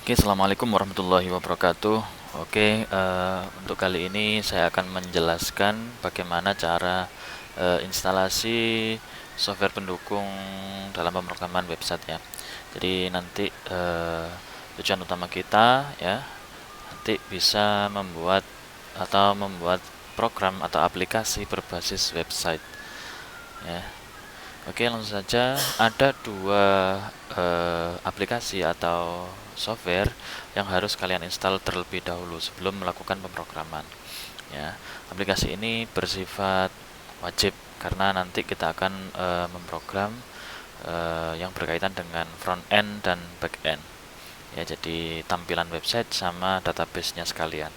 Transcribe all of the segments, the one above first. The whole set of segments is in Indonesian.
Oke, assalamualaikum warahmatullahi wabarakatuh. Oke, untuk kali ini saya akan menjelaskan bagaimana cara instalasi software pendukung dalam pemrograman website ya. Jadi nanti tujuan utama kita ya, nanti bisa membuat program atau aplikasi berbasis website ya. Oke, langsung saja. Ada dua aplikasi atau software yang harus kalian install terlebih dahulu sebelum melakukan pemrograman. Ya, aplikasi ini bersifat wajib karena nanti kita akan memprogram yang berkaitan dengan front end dan back end. Ya, jadi tampilan website sama database-nya sekalian.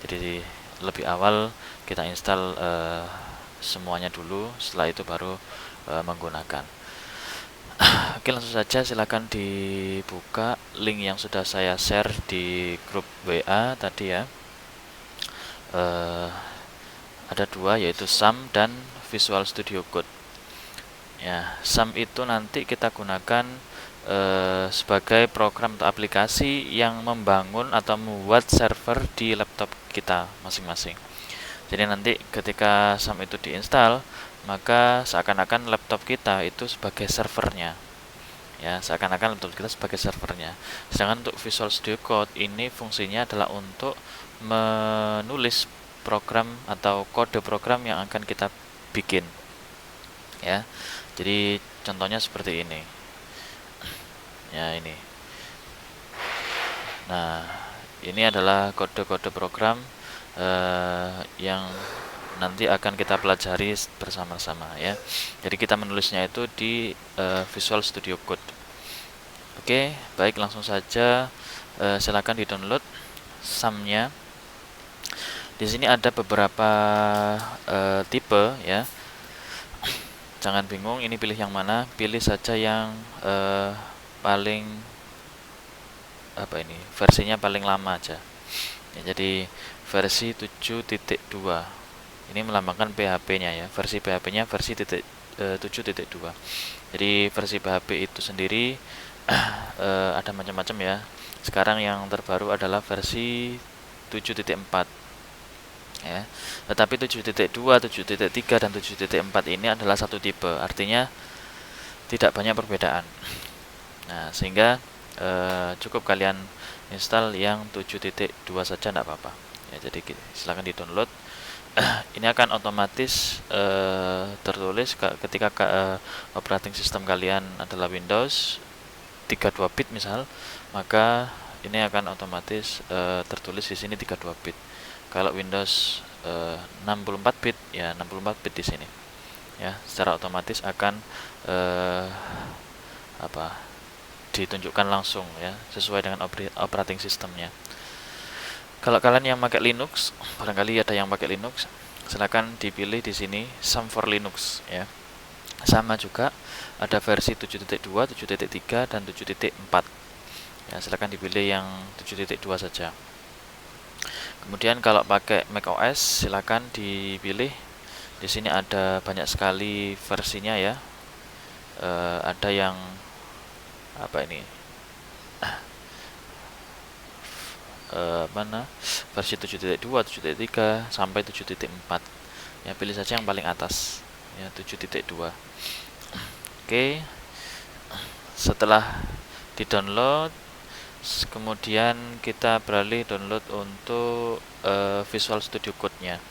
Jadi lebih awal kita install semuanya dulu, setelah itu baru menggunakan. Oke, langsung saja silakan dibuka link yang sudah saya share di grup WA tadi ya. Ada dua, yaitu SAM dan Visual Studio Code. Ya, SAM itu nanti kita gunakan sebagai program atau aplikasi yang membangun atau membuat server di laptop kita masing-masing. Jadi nanti ketika SAM itu diinstal, maka seakan-akan laptop kita itu sebagai servernya. Ya, seakan-akan laptop kita sebagai servernya. Sedangkan untuk Visual Studio Code ini fungsinya adalah untuk menulis program atau kode program yang akan kita bikin. Ya. Jadi contohnya seperti ini. Ya, ini. Nah, ini adalah kode-kode program yang nanti akan kita pelajari bersama-sama ya. Jadi kita menulisnya itu di Visual Studio Code. Oke, baik, langsung saja silakan di-download SAM-nya. Di sini ada beberapa tipe ya. Jangan bingung ini pilih yang mana, pilih saja yang paling versinya paling lama aja. Ya, jadi versi 7.2. Ini melambangkan PHP-nya ya. Versi PHP-nya versi 7.2. Jadi versi PHP itu sendiri ada macam-macam ya. Sekarang yang terbaru adalah versi 7.4 ya. Tetapi 7.2, 7.3 dan 7.4 ini adalah satu tipe. Artinya tidak banyak perbedaan. Nah, sehingga cukup kalian install yang 7.2 saja, tidak apa-apa ya. Jadi silahkan di-download. Ini akan otomatis tertulis ketika operating system kalian adalah Windows 32 bit misal, maka ini akan otomatis tertulis di sini 32 bit. Kalau Windows 64 bit ya 64 bit di sini. Ya, secara otomatis akan ditunjukkan langsung ya, sesuai dengan operating systemnya. Kalau kalian yang pakai Linux, barangkali ada yang pakai Linux, silakan dipilih di sini SAM for Linux ya. Sama juga ada versi 7.2, 7.3 dan 7.4. Ya, silakan dipilih yang 7.2 saja. Kemudian kalau pakai macOS silakan dipilih. Di sini ada banyak sekali versinya ya. Ada yang versi 7.2, 7.3 sampai 7.4. Ya, pilih saja yang paling atas ya, 7.2. Oke. Setelah di-download, kemudian kita beralih download untuk Visual Studio Code-nya.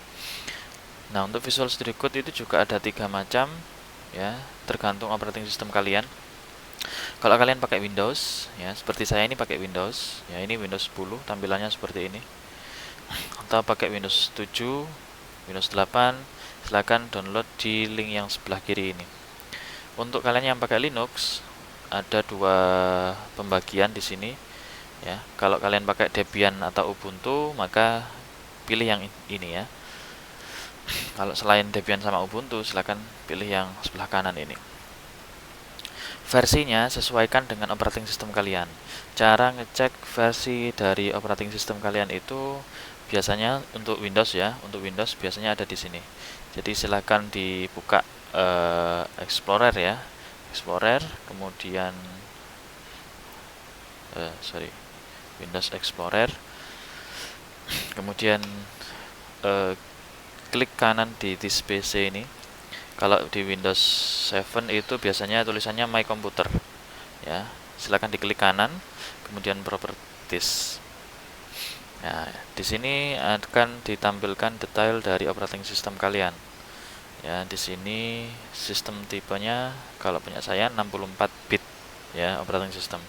Nah, untuk Visual Studio Code itu juga ada 3 macam ya, tergantung operating system kalian. Kalau kalian pakai Windows ya, seperti saya ini pakai Windows ya, ini Windows 10 tampilannya seperti ini. Atau pakai Windows 7, Windows 8, silakan download di link yang sebelah kiri ini. Untuk kalian yang pakai Linux, ada 2 pembagian di sini ya. Kalau kalian pakai Debian atau Ubuntu, maka pilih yang ini ya. Kalau selain Debian sama Ubuntu, silakan pilih yang sebelah kanan ini. Versinya sesuaikan dengan operating system kalian. Cara ngecek versi dari operating system kalian itu biasanya untuk Windows ya, untuk Windows biasanya ada di sini. Jadi silakan dibuka Explorer ya, Explorer, kemudian Windows Explorer, kemudian klik kanan di this PC ini. Kalau di Windows 7 itu biasanya tulisannya My Computer ya. Silakan diklik kanan, kemudian Properties. Nah, di sini akan ditampilkan detail dari operating system kalian. Ya, di sini sistem tipenya kalau punya saya 64 bit ya, operating system.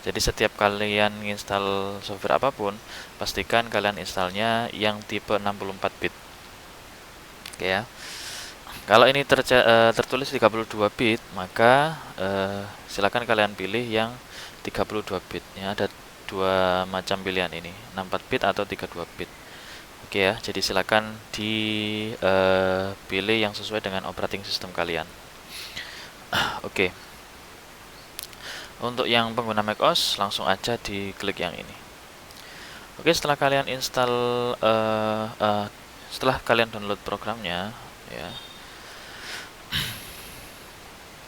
Jadi setiap kalian install software apapun, pastikan kalian installnya yang tipe 64 bit. Oke ya. Kalau ini tertulis 32 bit, maka silakan kalian pilih yang 32 bit. Ya, ada dua macam pilihan ini, 64 bit atau 32 bit. Oke ya, jadi silakan dipilih yang sesuai dengan operating system kalian. Oke. Untuk yang pengguna macOS, langsung aja diklik yang ini. Oke, setelah kalian install, setelah kalian download programnya, ya.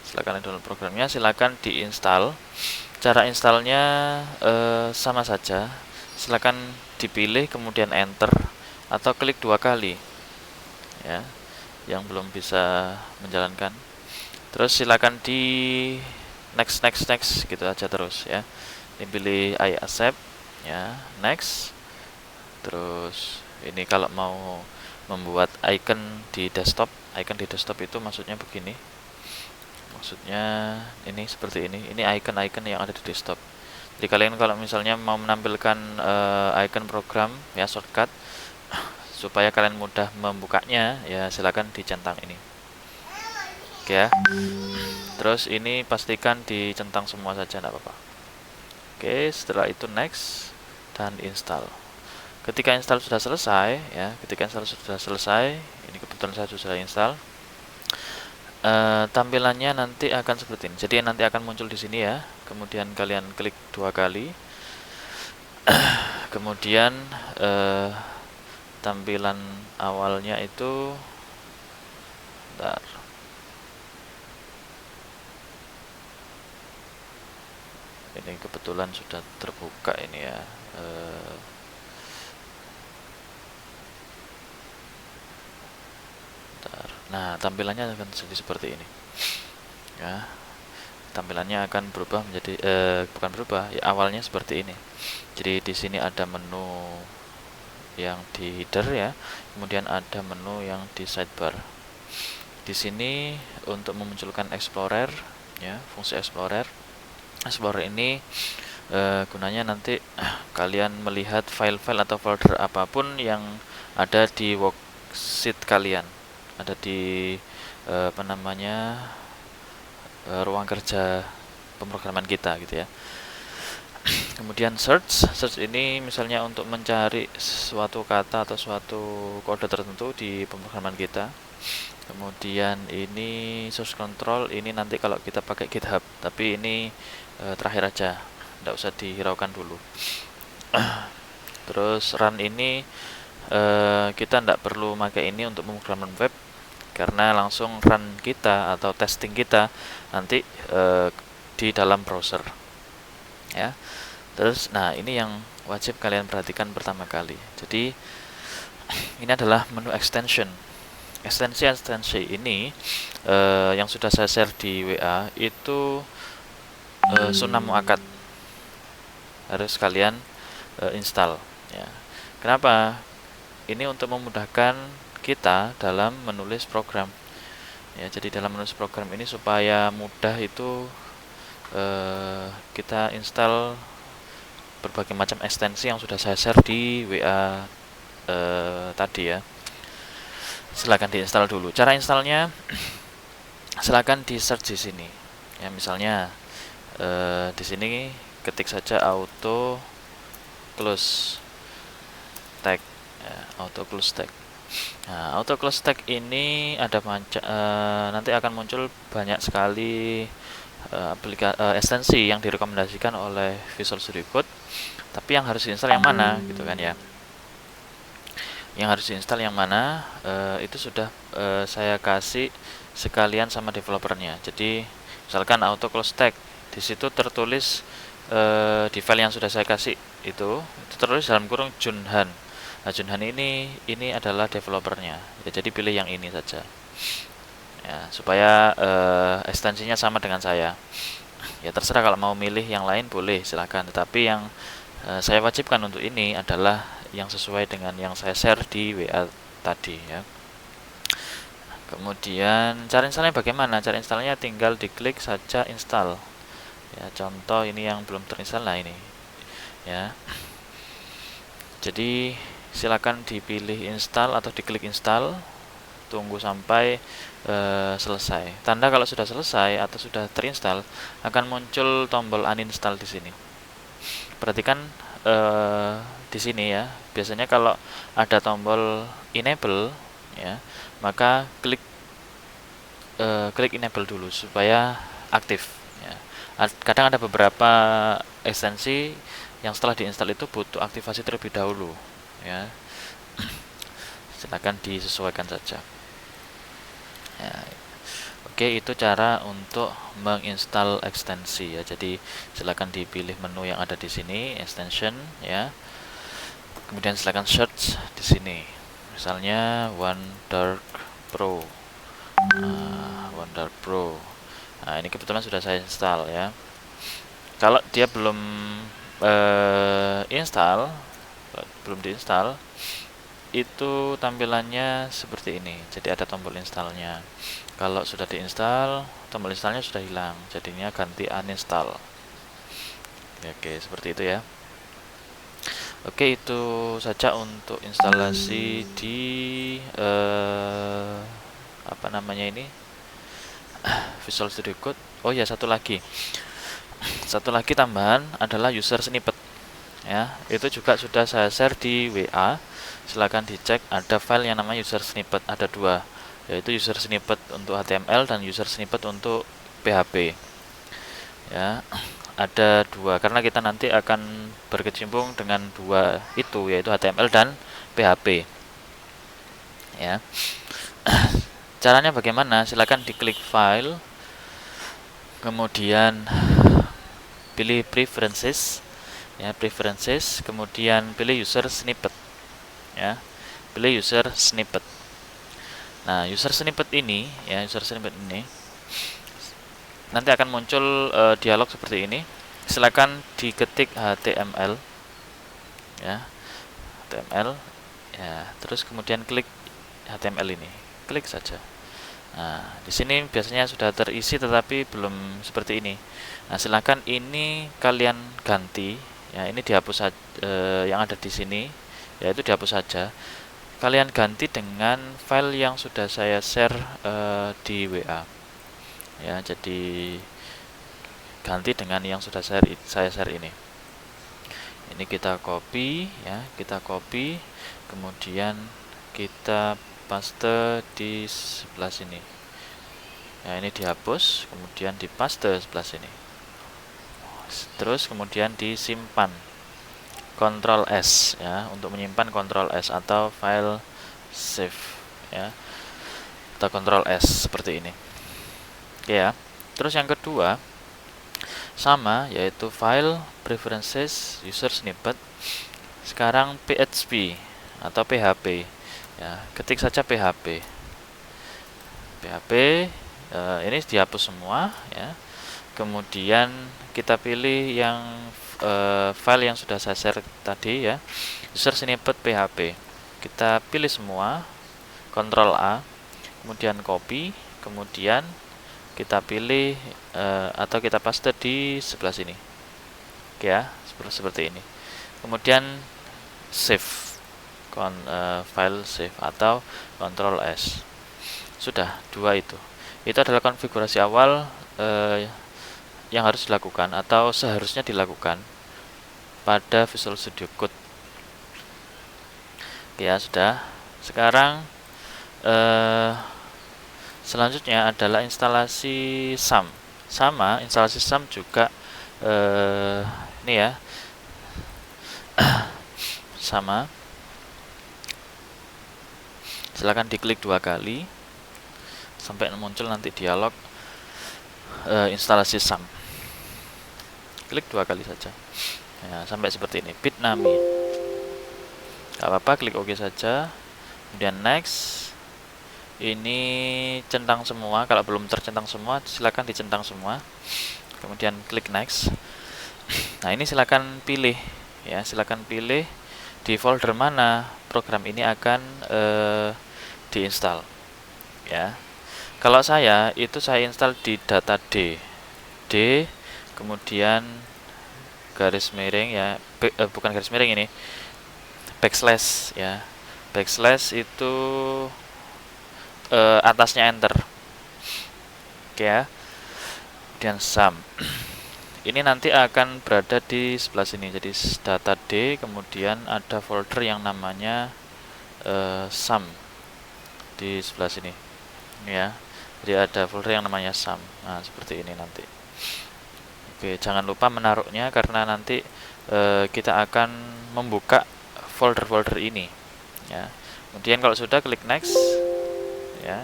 Setelah kalian download programnya, silakan diinstal. Cara installnya sama saja. Silakan dipilih, kemudian enter atau klik 2 kali. Ya, yang belum bisa menjalankan. Terus silakan di next gitu aja terus ya. Dipilih I accept ya, next. Terus ini kalau mau membuat icon di desktop itu maksudnya begini. Maksudnya ini seperti ini. Ini icon-icon yang ada di desktop. Jadi kalian kalau misalnya mau menampilkan icon program ya, shortcut supaya kalian mudah membukanya ya, silakan dicentang ini. Oke ya. Terus ini pastikan dicentang semua saja, enggak apa-apa. Oke, setelah itu next dan install. Ketika install sudah selesai ya, ini kebetulan saya sudah install. Tampilannya nanti akan seperti ini. Jadi nanti akan muncul di sini ya. Kemudian kalian klik 2 kali. Kemudian tampilan awalnya itu, bentar. Ini kebetulan sudah terbuka ini ya. Nah, tampilannya akan jadi seperti ini. Ya. Tampilannya akan berubah menjadi bukan berubah, ya awalnya seperti ini. Jadi di sini ada menu yang di header ya. Kemudian ada menu yang di sidebar. Di sini untuk memunculkan Explorer ya, fungsi Explorer. Explorer ini gunanya nanti kalian melihat file-file atau folder apapun yang ada di worksheet kalian. Ada di ruang kerja pemrograman kita gitu ya. Kemudian search ini misalnya untuk mencari suatu kata atau suatu kode tertentu di pemrograman kita. Kemudian ini source control, ini nanti kalau kita pakai GitHub, tapi ini terakhir aja, tidak usah dihiraukan dulu. Terus run ini kita tidak perlu pakai ini untuk pemrograman web, karena langsung run kita atau testing kita nanti di dalam browser ya. Terus nah, ini yang wajib kalian perhatikan pertama kali. Jadi ini adalah menu extension. Ekstensi ini yang sudah saya share di WA itu sunnah muakkad, harus kalian install ya. Kenapa? Ini untuk memudahkan kita dalam menulis program ya. Jadi dalam menulis program ini supaya mudah itu kita install berbagai macam ekstensi yang sudah saya share di WA tadi ya. Silakan diinstal dulu. Cara installnya silakan di search di sini ya. Misalnya di sini ketik saja auto close tag ya, auto close tag. Nah, auto close tag ini ada nanti akan muncul banyak sekali ekstensi yang direkomendasikan oleh Visual Studio Code. Tapi yang harus diinstal yang mana gitu kan ya. Yang harus diinstal yang mana itu sudah saya kasih sekalian sama developernya. Jadi misalkan auto close tag, di situ tertulis di file yang sudah saya kasih itu tertulis dalam kurung Junhan. Nah, Junhan ini adalah developernya ya, jadi pilih yang ini saja ya, supaya ekstensinya sama dengan saya. Ya terserah, kalau mau milih yang lain boleh silahkan, tetapi yang saya wajibkan untuk ini adalah yang sesuai dengan yang saya share di WA tadi ya. Kemudian cara installnya bagaimana? Cara installnya tinggal diklik saja install ya. Contoh ini yang belum terinstall, nah ini ya. Jadi silakan dipilih install atau diklik install, tunggu sampai selesai. Tanda kalau sudah selesai atau sudah terinstall akan muncul tombol uninstall di sini. Perhatikan di sini ya. Biasanya kalau ada tombol enable ya, maka klik enable dulu supaya aktif ya. Kadang ada beberapa ekstensi yang setelah diinstal itu butuh aktivasi terlebih dahulu ya. Silakan disesuaikan saja ya. Oke, itu cara untuk menginstal ekstensi ya. Jadi silakan dipilih menu yang ada di sini, extension ya. Kemudian silakan search di sini. Misalnya OneDark Pro. OneDark Pro. Nah, ini kebetulan sudah saya install ya. Kalau dia belum belum diinstal, itu tampilannya seperti ini. Jadi ada tombol installnya. Kalau sudah diinstal, tombol installnya sudah hilang, jadinya ganti uninstall. Oke, seperti itu ya. Oke, itu saja untuk instalasi di apa namanya ini, Visual Studio Code. Oh ya, satu lagi tambahan adalah user snippet ya. Itu juga sudah saya share di WA. Silahkan dicek, ada file yang namanya user snippet, ada dua, yaitu user snippet untuk HTML dan user snippet untuk PHP ya. Ada dua karena kita nanti akan berkecimpung dengan dua itu, yaitu HTML dan PHP ya. Caranya bagaimana? Silahkan diklik file, kemudian pilih preferences ya, kemudian pilih user snippet ya, pilih user snippet. Nah, user snippet ini nanti akan muncul dialog seperti ini. Silakan diketik HTML ya, HTML ya, terus kemudian klik HTML ini, klik saja. Nah, di sini biasanya sudah terisi tetapi belum seperti ini. Nah, silakan ini kalian ganti ya, ini dihapus yang ada di sini, yaitu dihapus saja. Kalian ganti dengan file yang sudah saya share di WA ya. Jadi ganti dengan yang sudah saya share ini. Ini kita copy ya, kemudian kita paste di sebelah sini ya. Ini dihapus, kemudian dipaste sebelah sini, terus kemudian disimpan, Ctrl S ya, untuk menyimpan Ctrl S atau file save ya, atau Ctrl S seperti ini. Oke ya. Terus yang kedua sama, yaitu file preferences user snippet. Sekarang PHP atau PHP ya, ketik saja PHP ini dihapus semua ya. Kemudian kita pilih yang file yang sudah saya share tadi ya, user snippet PHP. Kita pilih semua, Ctrl A, kemudian copy, kemudian kita pilih atau kita paste di sebelah sini. Oke ya, seperti ini. Kemudian save, file save atau Ctrl S. Sudah, dua itu adalah konfigurasi awal yang harus dilakukan atau seharusnya dilakukan pada Visual Studio Code. Oke ya, sudah. Sekarang selanjutnya adalah instalasi SAM. Sama, instalasi SAM juga ini ya, sama. Silahkan diklik 2 kali sampai muncul nanti dialog instalasi SAM. klik 2 kali saja ya, sampai seperti ini, Bitnami. Gak apa-apa, klik OK saja, kemudian next. Ini centang semua, kalau belum tercentang semua silakan dicentang semua, kemudian klik next. Nah, ini silakan pilih ya, silakan pilih di folder mana program ini akan diinstal ya. Kalau saya install di data D, kemudian garis miring ya, bukan garis miring ini, backslash ya. Backslash itu atasnya enter. Oke ya. Kemudian sum. Ini nanti akan berada di sebelah sini. Jadi data D, kemudian ada folder yang namanya sum di sebelah sini. Ya. Jadi ada folder yang namanya sum. Nah, seperti ini nanti. Oke, jangan lupa menaruhnya karena nanti kita akan membuka folder-folder ini ya. Kemudian kalau sudah, klik next ya.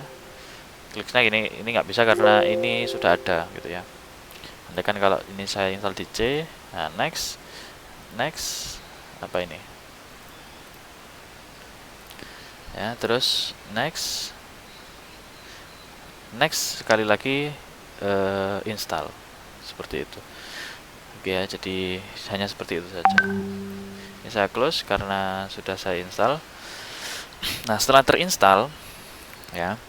Klik next, ini nggak bisa karena ini sudah ada gitu ya. Andaikan kalau ini saya install di C, nah next apa ini ya, terus next sekali lagi install, seperti itu. Oke ya, jadi hanya seperti itu saja. Ini saya close karena sudah saya install. Nah, setelah terinstall ya,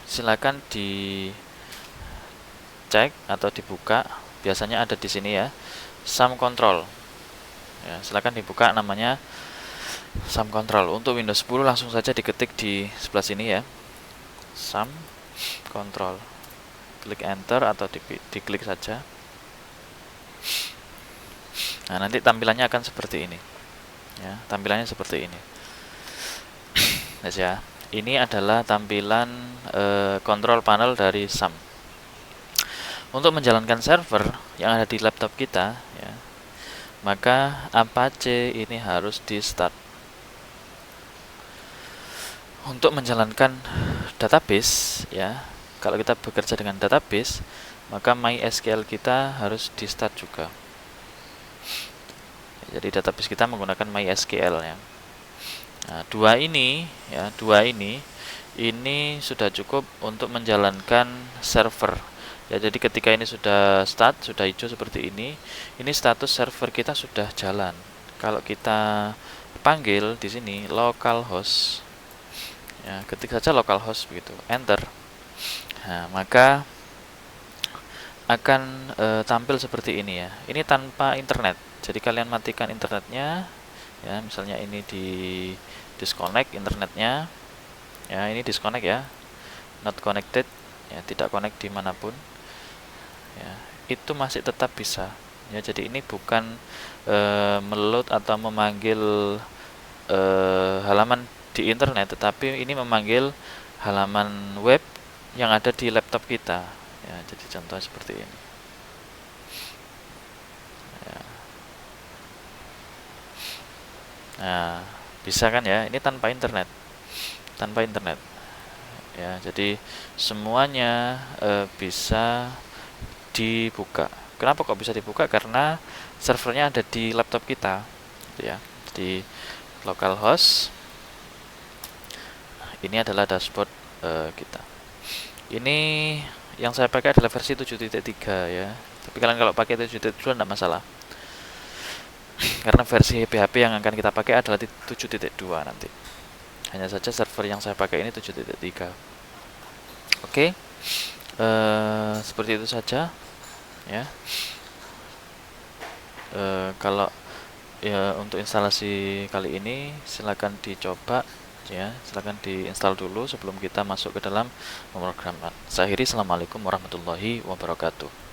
silakan dicek atau dibuka. Biasanya ada di sini ya, sum control ya, silakan dibuka, namanya sum control. Untuk Windows 10 langsung saja diketik di sebelah sini ya, sum control, klik enter atau diklik saja. Nah, nanti tampilannya akan seperti ini ya, tampilannya seperti ini. Nah ya, ini adalah tampilan control panel dari sum. Untuk menjalankan server yang ada di laptop kita ya, maka Apache ini harus di start. Untuk menjalankan database ya, kalau kita bekerja dengan database, maka MySQL kita harus di start juga. Jadi database kita menggunakan MySQL ya. Nah, dua ini sudah cukup untuk menjalankan server. Ya, jadi ketika ini sudah start, sudah hijau seperti ini status server kita sudah jalan. Kalau kita panggil di sini localhost, ya, ketik saja localhost begitu, enter. Nah, maka akan tampil seperti ini ya. Ini tanpa internet. Jadi kalian matikan internetnya ya, misalnya ini di disconnect internetnya ya, ini disconnect ya, not connected ya, tidak connect dimanapun ya, itu masih tetap bisa ya. Jadi ini bukan meload atau memanggil halaman di internet, tetapi ini memanggil halaman web yang ada di laptop kita ya. Jadi contoh seperti ini ya. Nah, bisa kan ya, ini tanpa internet ya. Jadi semuanya bisa dibuka. Kenapa kok bisa dibuka? Karena servernya ada di laptop kita gitu ya, di localhost. Ini adalah dashboard kita. Ini yang saya pakai adalah versi 7.3 ya, tapi kalian kalau pakai 7.2 tidak masalah, karena versi PHP yang akan kita pakai adalah 7.2 nanti. Hanya saja server yang saya pakai ini 7.3. Oke, seperti itu saja ya. Kalau ya untuk instalasi kali ini silakan dicoba ya, silakan diinstal dulu sebelum kita masuk ke dalam pemrograman. Saya akhiri, assalamualaikum warahmatullahi wabarakatuh.